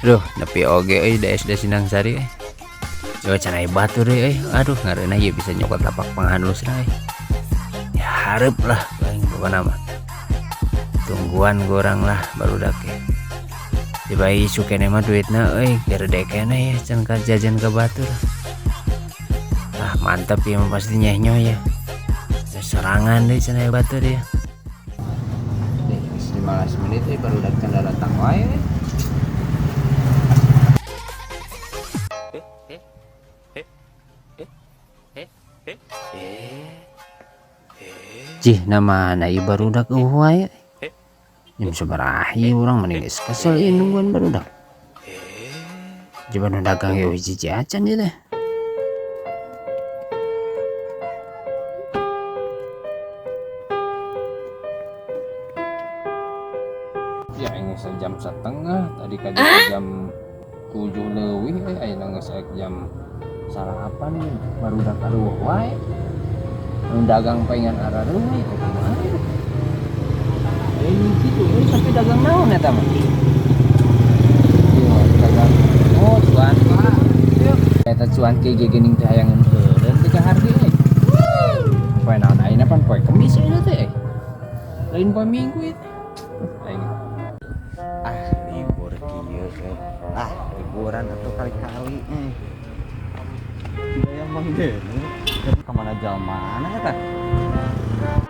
Duh, nepi oge euy da SD Sindang Sari euy. Coba canai batur euy. Aduh, ngareuna ieu bisa nyokot lapak panghalusna euy. Ya hareup lah aing pokona mah. Tungguan gorang lah barudak ge. Coba isu keneh mah duitna euy, gede keneh ya can ka jajan ka batur. Ah, mantap ya mah pasti nyeh-nyoy ya. Serangan deh canai batur ya. 15 menit baru datang wae. Jih, nama na ieu barudak wae. Jam sabaraha urang mending geus kesel ieu nungguan barudak. Coba nu dagang ieu hiji acan ieu teh. Ya ini jam setengah tadi kan jam 7 leuwih ayeuna geus jam sarapan barudak aduh wae. Nu dagang pengen arareun we kumaha. Gitu tapi dagang naon eta mah? Iya, dagang cuan. Eta cuan ke geuning teh hayang eureun teh ka hargi we. Poe naon ayeuna pan poe Kemis ayeuna teh. Lain poe Minggu ieu. Aing. Libur kieu teh. Liburan atuh kali-kali. Daya Mang Deni. Kemana jalan eta?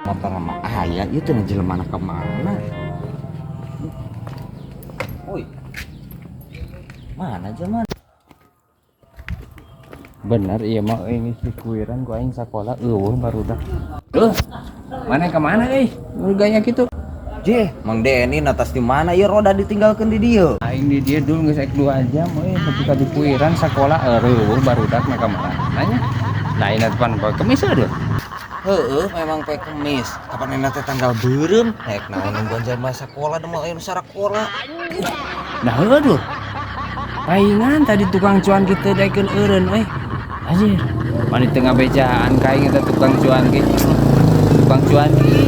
Motor mah aya ieu teh jelema ka mana? Oi. Mana jaman? Bener ieu mah ini si kuiran ku aing sakola eueuh barudak. Mana ka mana euy? Nu gaya kitu. Jeh, Mang Deni natas di mana ieu roda ditinggalkeun di dieu? Aing di dieu dulu geus 2 jam euy ketika di kuiran sakola eueuh barudak na ka mana? Nanya. Lain depan poe Kemis eueuh. Heeh, memang poe Kemis. Kapan enak teh tanggal beureum? Rek naon nungguan jam sakola deuma aya nu sarakola. Nah heueuh. Paingan tadi tukang cuan kitu daekeun eureun euy. Anjir. Mani teu ngabejaan ka aing eta tukang cuan ge. Tukang cuan ge.